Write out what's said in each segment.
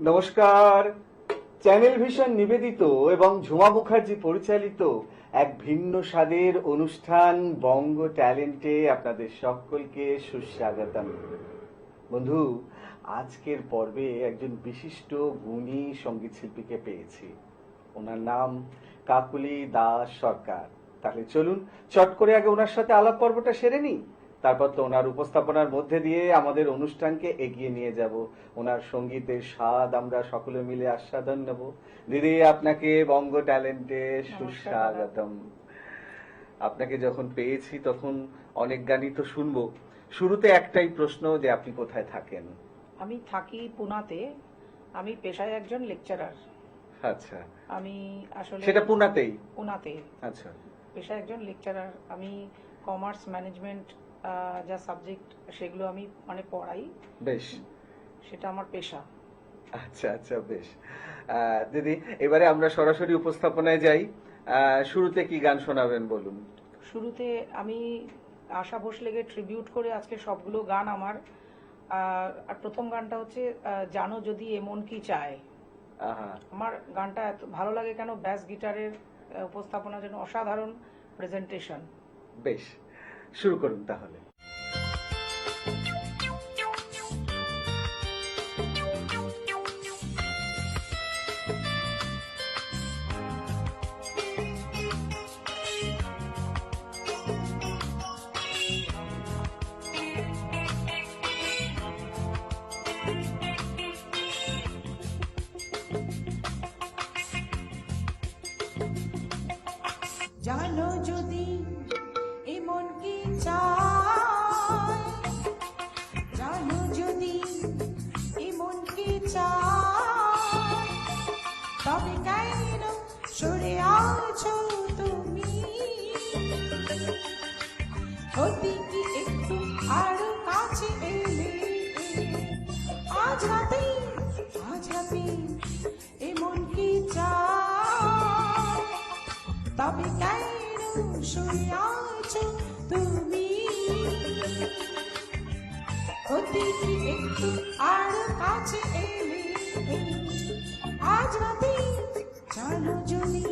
নমস্কার। Channel vision নিবেদিত এবং ঝুমা মুখার্জি পরিচালিত এক ভিন্ন স্বাদের অনুষ্ঠান বঙ্গ ট্যালেন্টে আপনাদের সকলকে সুস্বাগতম। বন্ধু, আজকের পর্বে একজন বিশিষ্ট গুণী সঙ্গীত শিল্পীকে পেয়েছি। ওনার নাম কাকুলি দাস সরকার। তাহলে চলুন চট করে আগে ওনার সাথে আলাপ পর্বটা সেরে নিই, তারপর তো ওনার উপস্থাপনার মধ্যে দিয়ে আমাদের অনুষ্ঠানকে এগিয়ে নিয়ে যাব। ওনার সঙ্গীতের স্বাদ আমরা সকলে মিলে আস্বাদন নেব। দিদি, আপনাকে বঙ্গ ট্যালেন্টে সুস্বাগতম। আপনাকে যখন পেয়েছি তখন অনেক গানই তো শুনবো। শুরুতে একটাই প্রশ্ন, যে আপনি কোথায় থাকেন? আমি থাকি পুনাতে। আমি পেশায় একজন লেকচারার। আচ্ছা, আমি আসলে সেটা পুনাতেই? পুনাতে আচ্ছা, পেশায় একজন লেকচারার। আমি কমার্স ম্যানেজমেন্ট যা সাবজেক্ট সেগুলো আমি পড়াই। বেশ, সেটা আমার পেশা। আচ্ছা আচ্ছা, বেশ। দিদি, এবারে আমরা সরাসরি উপস্থাপনায় যাই। শুরুতে কি গান শোনাবেন বলুন? শুরুতে আমি আশা ভোসলেকে ট্রিবিউট করে আজকে সবগুলো গান আমার। আর প্রথম গানটা হচ্ছে জানো যদি এমন কি চায়। আমার গানটা এত ভালো লাগে কেন, ব্যাস গিটারের উপস্থাপনার জন্য অসাধারণ প্রেজেন্টেশন। বেশ, শুরু করুন তাহলে। জানো যদি এমন কি চায়, জানো যদি এমন কি চায়, তবে কেন সরে আছো তুমি? হতে কি একটু আরো কাছে এলে, আজ রাতে এমন কি চায়, তবে কেন শুয়ে আছো তুমি? হতে কি একটু আরো কাছে এলে, আজ রাতে জানো যদি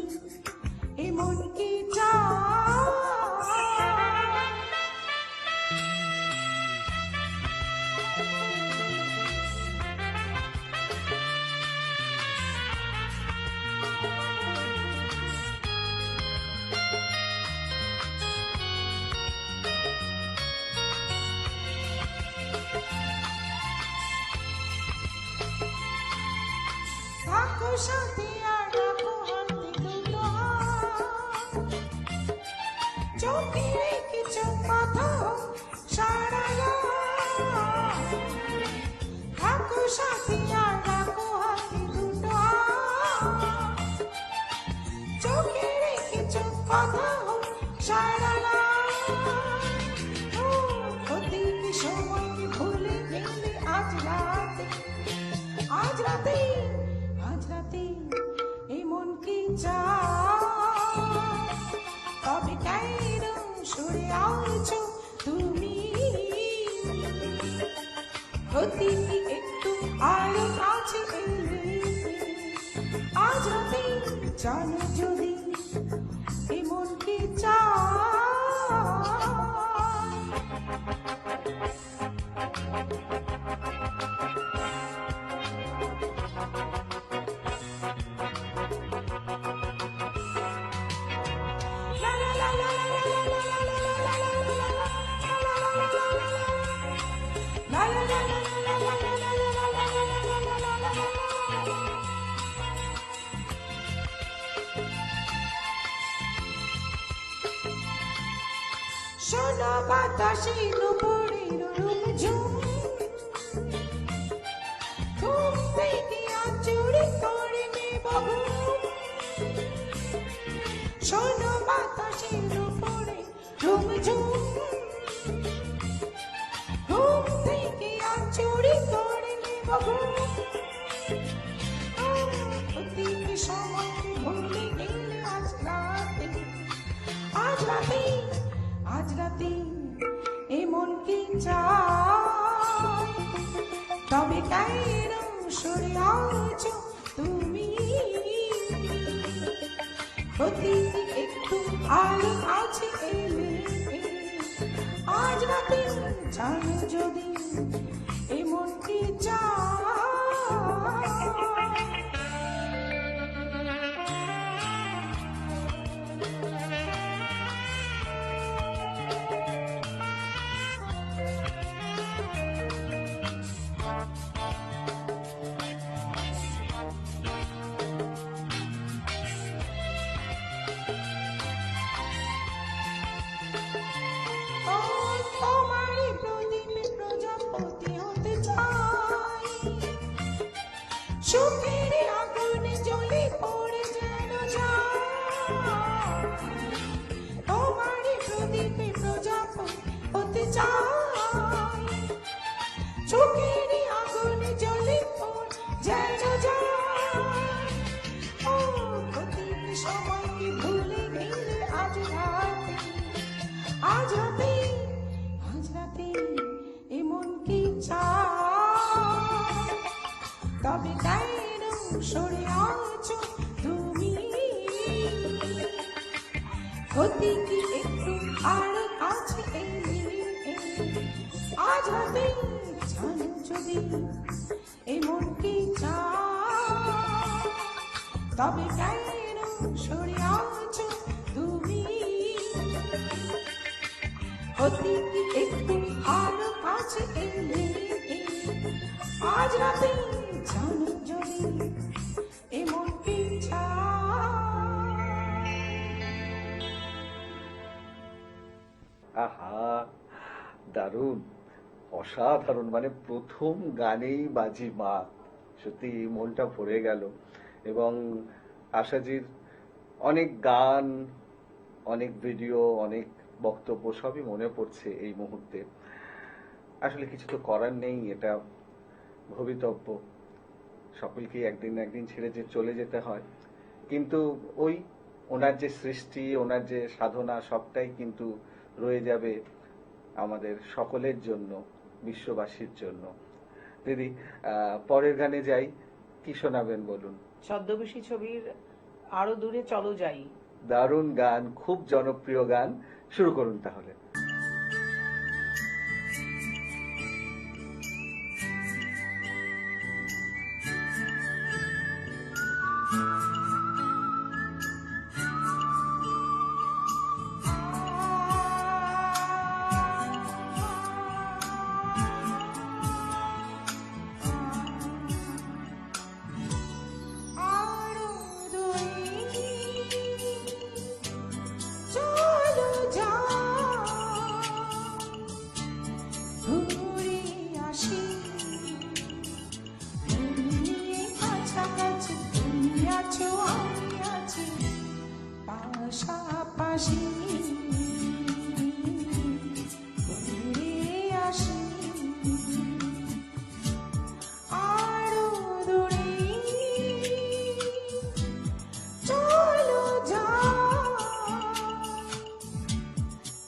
এমন কি চায়। থাকো সাথে আর রাখো হাতে দুটো হাত, চোখে রেখেছো কথা সারা রাত। থাকো সাথে আর রাখো হাতে দুটো হাত, চোখে রেখেছো কথা সারা রাত। প্রতিটি সময়কে ভুলে গেলে আজ রাতে, আজ রাতে এমন কি চায়, তবে কেন সরে আছো তুমি? হতে কি একটু আরো কাছে এলে, আজ রাতে জানো যদি এমন কি চায়। শোনো বাতাসের উপরের রুমঝুম, ঘুম থেকে আঁচড়ে করে নেব ঘুম। শোনো বাতাসের উপরে রুমঝুম, ঘুম থেকে আঁচড়ে করে নেব ঘুম। প্রতিটি সময়কে ভুলে গেলে আজ রাতে, আজ রাতে এমন কি চায়, তবে কেন সরে আছো তুমি, প্রতিটি একটু আলো আছে এলে, আজ রাতে জানো যদি এমন কি চায়। তোমারই প্রদীপে প্রজাপতি হতে চাই, সুখের আগুনে জ্বলে পড়ে যেন যায়। তোমারই প্রদীপে প্রজাপতি হতে চাই, সুখের আগুনে জ্বলে পড়ে যেন যায়। ও প্রতিটি সময়কে ভুলে গেলে আজ রাতে, আজ রাতে, আজ রাতে এমন কি চায়। তবে কেন সরে আছো তুমি, ক্ষতি কি একটু আর আছে এলে, আজ রাতে জানো যদি এমন কি চায়। তবে কেন সরে আছো তুমি, অতিথি একটু আর কাছে এলে, আজ রাতে জানো যদি এমন কি চায়। আহা, দারুণ, অসাধারণ, মানে প্রথম গানেই বাজি মা, সত্যি মনটা ভরে গেল। এবং আশাজির অনেক গান, অনেক ভিডিও, অনেক বক্তব্য সবই মনে পড়ছে এই মুহূর্তে। আসলে কিছু তো করার নেই, এটা ভবিতব্য, সকলকেই একদিন না একদিন ছেড়ে চলে যেতে হয়। কিন্তু ওই ওনার যে সৃষ্টি, ওনার যে সাধনা, সবটাই কিন্তু রয়ে যাবে আমাদের সকলের জন্য, বিশ্ববাসীর জন্য। দিদি, পরের গানে যাই, কি শোনাবেন বলুন? ছদ্মবেশী ছবির আরো দূরে চলো যাই। দারুণ গান, খুব জনপ্রিয় গান, শুরু করুন তাহলে। আরো দূরে চলো যাই, ঘুরে আসি, ঘুরিয়ে কাছাকাছি, তুমি আছো আমি আছি পাশাপাশি, ঘুরে আসি। আরো দূরে চলো যাই,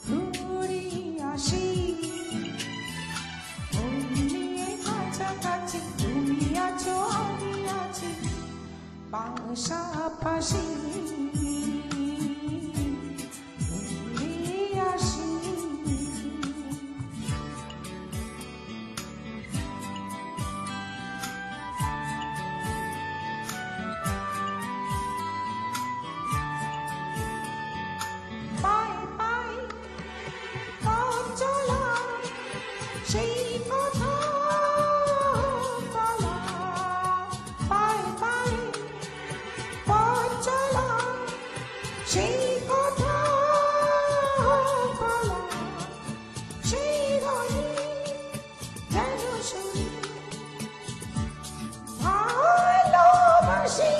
ঘুরে আসি, ঘুরিয়ে কাছাকাছি, তুমি আছো আমি আছি পাশাপাশি, ঘুরে আসি। পায়ে পায়ে পথ চলা, সেই কথা বলা, পায়ে পায়ে পথ চলা, সেই কথা বলা, সেই গানে যেন শুনি ভালোবাসি,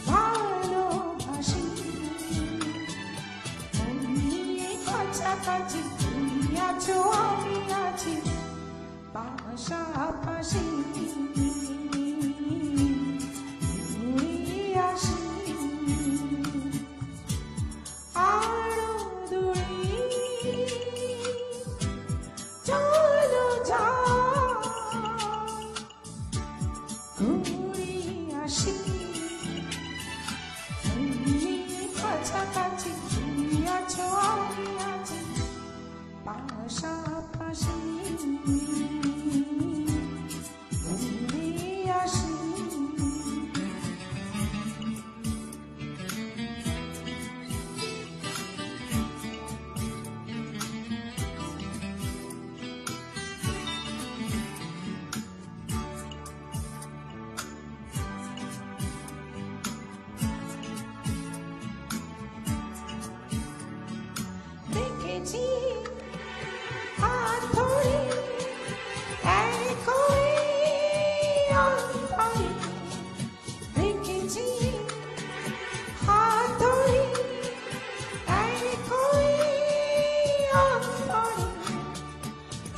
ভালোবাসি, মন নিয়ে কাছাকাছি, তুমি আছো আমি আছি পাশাপাশি, ঘুরে আসি। আরো দূরে চলো যাই, রেখেছি হাত ধরে একই অন্তরে রেখেছি হাত ধরে একই অন্তরে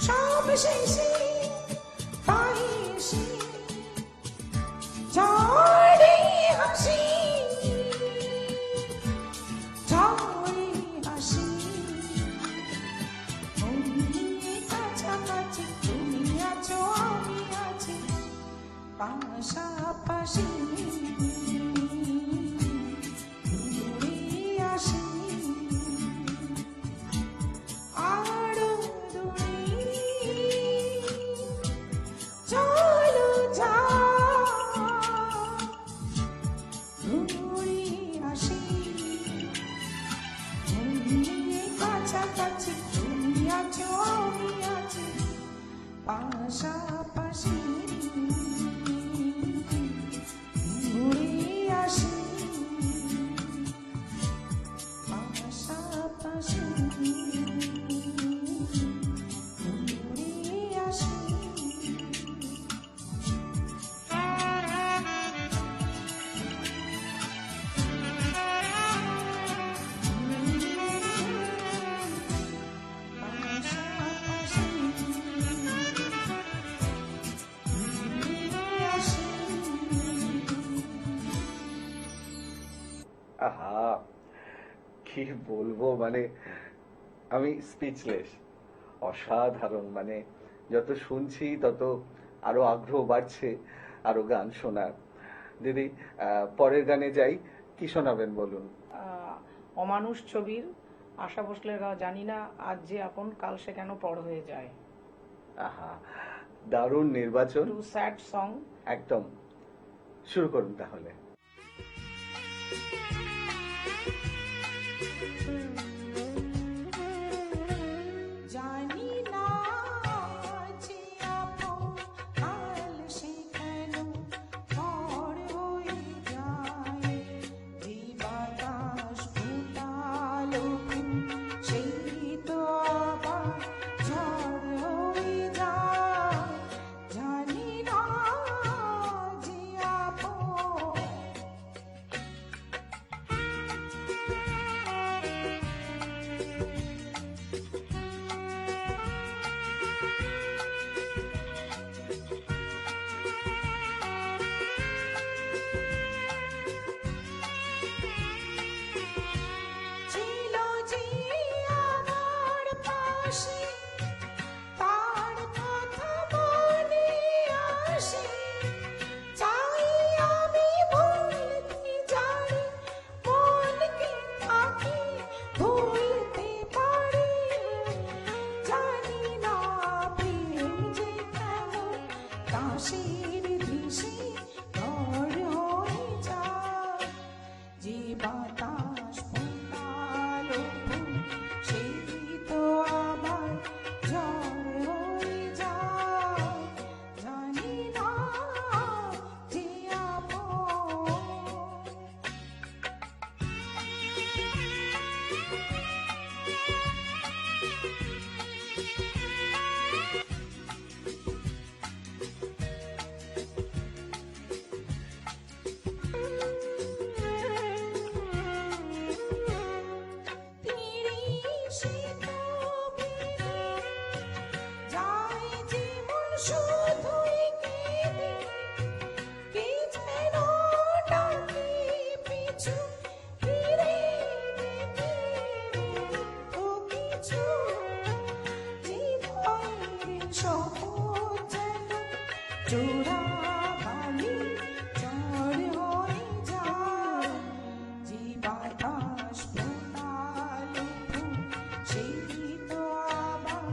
সব শেষে পাইছি ঝড়ে হাসি ঝড়ে হাসি তুমি কাছাকাছি তুমি আছো আমি আছি পাশাপাশি দূরে আসি আরো দূরে চলো দূরে আসি তুমি কাছাকাছি তুমি আছো আমি আছি পাশাপাশি দূরে আসি পাশাপাশি দূরে আসি আহা, কি বলবো, মানে আমি স্পিচলেস। অসাধারণ, মানে যত শুনছি তত আরো আগ্রহ বাড়ছে আরো গান শোনার। দিদি, পরের গানে যাই, কি শোনাবেন বলুন? অমানুষ ছবির আশা ভোসলের গাওয়া জানি না আজ যে আপন কাল সে কেন পর হয়ে যায়। আহা, দারুণ নির্বাচন, টু স্যাড সং। একদম। শুরু করুন তাহলে। জানি না যে আপন কাল সে কেন পর হয়ে যায় যে বাতাস ফুটালো সেই তো আবার ঝড় হয়ে যায় জানি না যে আপন ছিল যে আমার পাশে তার কথা মনে আসে চাই আমি ভুলতে জানি মনকে তাকে ভুলতে পারি জানি না প্রেম যে কেমন কাশির দিশে ঘর হয়ে যায় যে বাতাস ফুটালো সেই তো আবার ঝড় হয়ে যায় জানি না যে আপন তীরে সে তো ফিরে যায় যেমন শুধুই কেঁদে কে যেন ডাকে পিছু ফিরে তো কিছু হৃদয়ের শপথ যেন চোরা বালি ঝড় হয়ে যায় যে বাতাস ফুটালো সেই তো আবার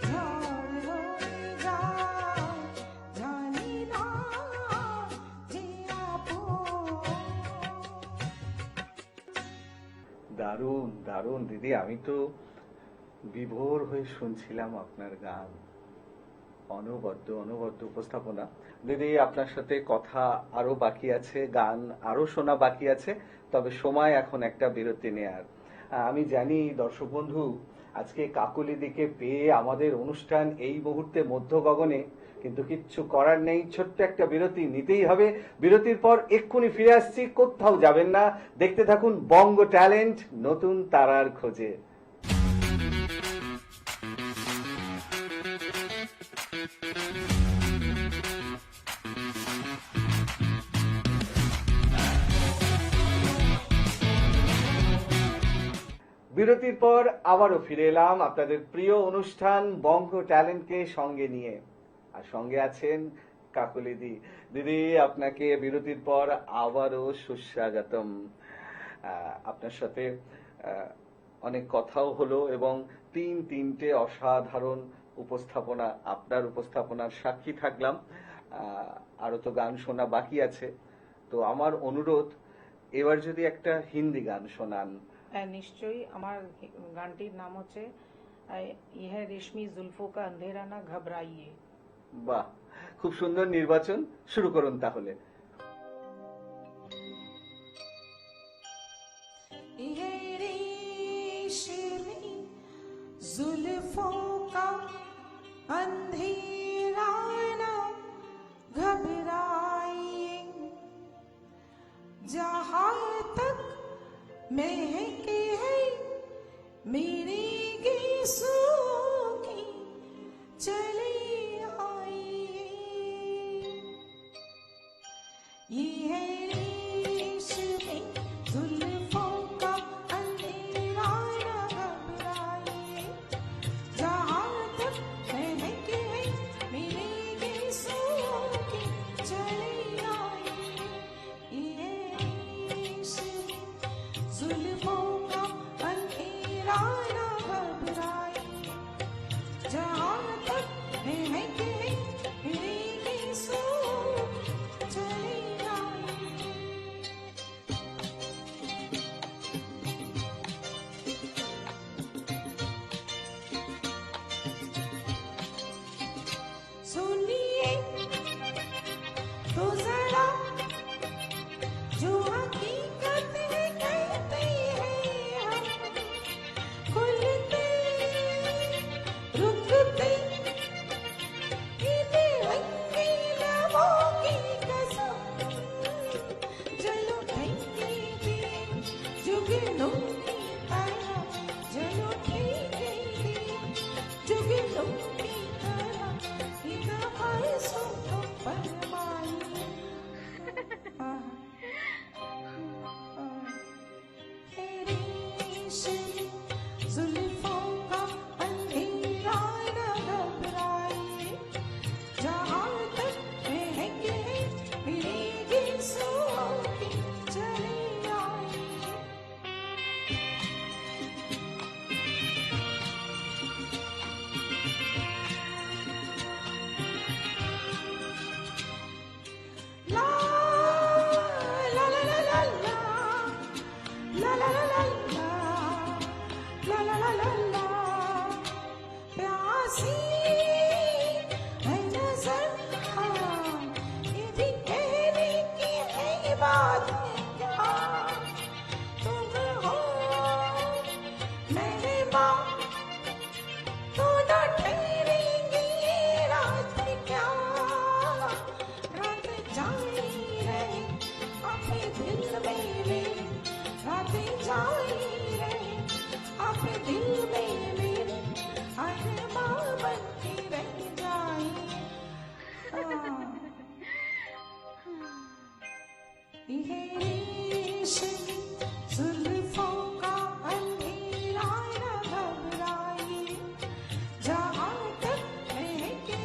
ঝড় হয়ে যায় জানি না যে আপন দারুণ দারুণ দিদি, আমি তো বিভোর হয়ে শুনছিলাম আপনার গান। অনবদ্য অনবদ্য উপস্থাপনা। দিদি, আপনার সাথে কথা আরো বাকি আছে, গান আরো শোনা বাকি আছে, তবে সময় এখন একটা বিরতি নেয়ার। আমি জানি দর্শক বন্ধু আজকে কাকলিদিকে পেয়ে আমাদের অনুষ্ঠান এই মুহূর্তে মধ্য গগনে, কিন্তু কিচ্ছু করার নেই, ছোট্ট একটা বিরতি নিতেই হবে। বিরতির পর এক্ষুনি ফিরে আসছি, কোথাও যাবেন না, দেখতে থাকুন বঙ্গ ট্যালেন্ট নতুন তারার খোঁজে। বিরতির পর আবারও ফিরে এলাম আপনাদের প্রিয় অনুষ্ঠান বঙ্গ ট্যালেন্টকে সঙ্গে নিয়ে, আর সঙ্গে আছেন কাকলিদি। দিদি, আপনাকে বিরতির পর আবারও সুস্বাগতম। আপনার সাথে অনেক কথাও হলো এবং তিনটে অসাধারণ উপস্থাপনা, আপনার উপস্থাপনার সাক্ষী থাকলাম। আরো তো গান শোনা বাকি আছে, তো আমার অনুরোধ এবার যদি একটা হিন্দি গান শোনান। হ্যাঁ, নিশ্চয়ই। আমার গানটির নাম হচ্ছে ইহে রেশমি জুলফো কা আন্ধেরা না ঘবরাইয়ে। বাহ, খুব সুন্দর নির্বাচন, শুরু করুন তাহলে। ये रेशमी जुल्फों का अंधेरा ना घबराइए, जहां तक महके है मेरी गीसों की चली आइए। ये है रेशमी जुल्फों का अंधेरा ना घबराइए, जहां तक महके है मेरी गीसों की चली आइए। ये रेशमी जुल्फों का अंधेरा ना घबराइए, जहां तक महके है मेरी गीसों की चली आइए। सुनिए तो जरा जो हकीकत है कहते हैं हम, खुलते रुकते इन रंगी लबों की कसम, चलो ठेकेंगे जुगनों की तरह, चलो ठेकेंगे जुगनों की तरह, इन ख्वाहिशों को फरमाइए। रेशमी जुल्फों का अंधेरा न घबराइए, जहां तक महके मेरी गीसों की चली आइए। ला ला ला ला ला ला ला ला ला ला ला ला ला ला ला, प्यासी है नजर, हाँ, ये भी कहने की है बात क्या, तुम हो मेहरबां तो न ठहरेंगी ये रात क्या, रात जाई रहे अपने दिल मेरे, रातें जाई रहे अपने दिल में मेरे, अरमां बन के रह जाए। ये रेशमी जुल्फों का अंधेरा न घबराइए, जहां तक महके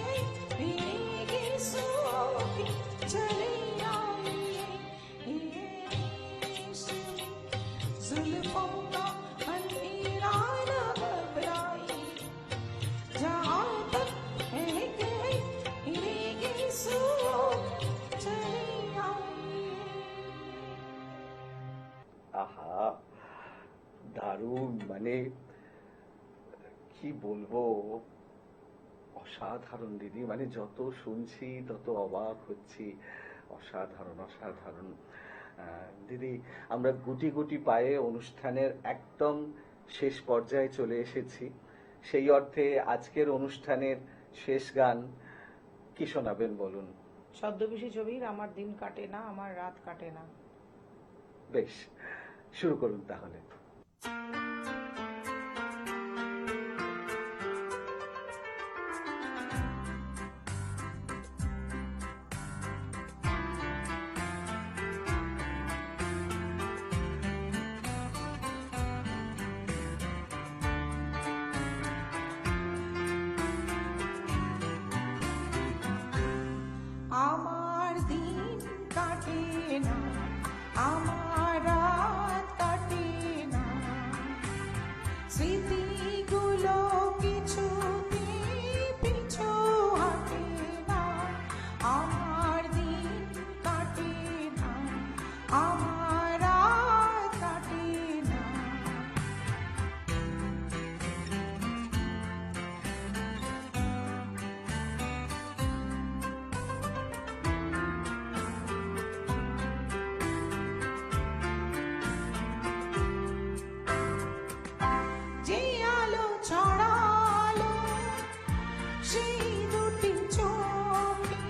मेरी गीसों की चली आइए। ये रेशमी जुल्फों का अंधेरा न घबराइए, जहां तक महके मेरी गीसों की चली आइए। আহা, দারুণ, মানে কি বলবো, অসাধারণ দিদি, মানে যত শুনছি তত অবাক হচ্ছি, অসাধারণ অসাধারণ। দিদি, আমরা গুটি গুটি পায়ে অনুষ্ঠানের একদম শেষ পর্যায়ে চলে এসেছি। সেই অর্থে আজকের অনুষ্ঠানের শেষ গান কি শোনাবেন বলুন? ছদ্মবেশী ছবির আমার দিন কাটে না, আমার রাত কাটে না। বেশ, শুরু করুন তাহলে। আমার দিন কাটে না, আমার রাত কাটে না, স্মৃতিগুলো কিছুতে পিছু হাঁটে না। আমার দিন কাটে না, আমার রাত কাটে না। যে আলো ছড়ালো সেই দুটি চোখে,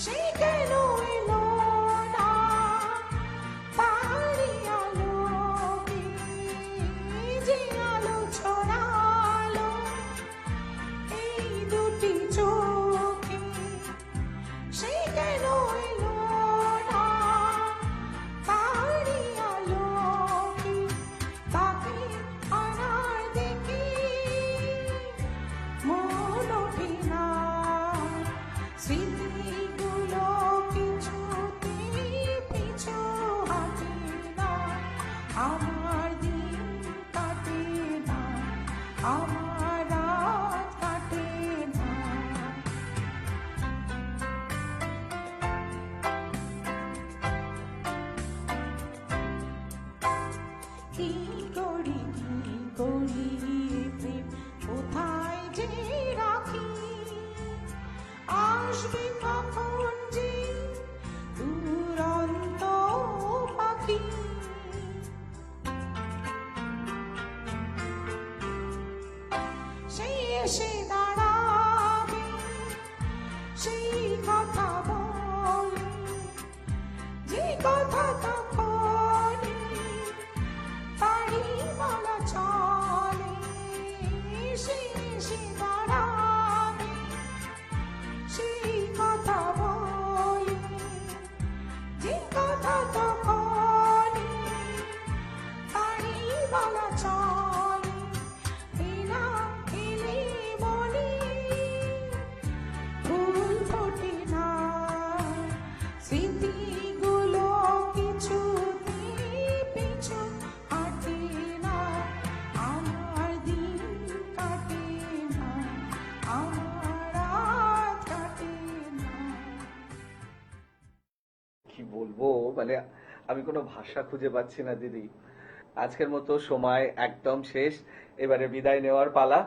সে কেন এলো না তারই আলোকে? যে আলো ছড়ালো এই দুটি চোখে, সে কেন এলো না তারই আলোকে? তাকে আনার দেখে মন ওঠে না, স্মৃতিগুলো কিছুতে পিছু হাঁটে না। আমার দিন কাটে না, আমার রাত কাটে না। কি করি প্রেম কোথায় যে রাখি, আসবে কখন যে দুরন্ত পাখি? সে এসে দাঁড়াবে, সেই কথা বলে, যে কথা তখন তারি বলা চলে। সে এসে দাঁড়াবে, সেই কথা বলে, যে কথা তখন তারি বলা চলে। এলা এলে বলে ফুল ফোটে না, স্মৃতিগুলো কিছুতে পিছু হাঁটে না। আমার দিন কাটে না, আমার রাত কাটে না। কি বলবো, মানে আমি কোনো ভাষা খুঁজে পাচ্ছি না দিদি। আজকের মতো সময় একদম শেষ, এবারে বিদায় নেওয়ার পালা।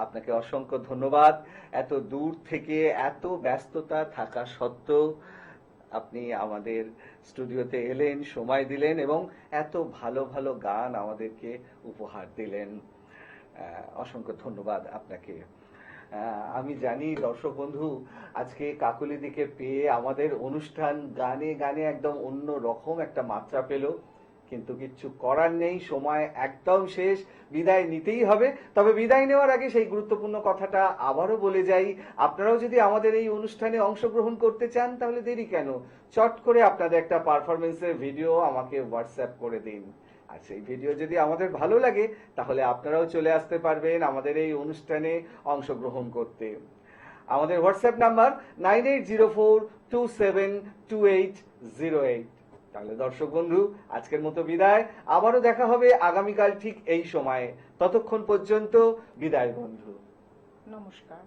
আপনাকে অসংখ্য ধন্যবাদ। এত দূর থেকে এত ব্যস্ততা থাকা সত্ত্বেও আপনি আমাদের স্টুডিওতে এলেন, সময় দিলেন এবং এত ভালো ভালো গান আমাদেরকে উপহার দিলেন। অসংখ্য ধন্যবাদ আপনাকে। আমি জানি দর্শক বন্ধু আজকে কাকলিদিকে পেয়ে আমাদের অনুষ্ঠান গানে গানে একদম অন্য রকম একটা মাত্রা পেল, কিন্তু কিচ্ছু করার নেই, সময় একদম শেষ, বিদায় নিতেই হবে। তবে বিদায় নেওয়ার আগে সেই গুরুত্বপূর্ণ কথাটা আবারও বলে যাই, আপনারাও যদি আমাদের এই অনুষ্ঠানে অংশগ্রহণ করতে চান তাহলে দেরি কেন, চট করে আপনাদের একটা পারফরমেন্সের ভিডিও আমাকে হোয়াটসঅ্যাপ করে দিন। আর সেই ভিডিও যদি আমাদের ভালো লাগে তাহলে আপনারাও চলে আসতে পারবেন আমাদের এই অনুষ্ঠানে অংশগ্রহণ করতে। আমাদের হোয়াটসঅ্যাপ নাম্বার 9804272808। তাহলে দর্শক বন্ধু আজকের মতো বিদায়, আবারও দেখা হবে আগামীকাল ঠিক এই সময়ে। ততক্ষণ পর্যন্ত বিদায় বন্ধু, নমস্কার।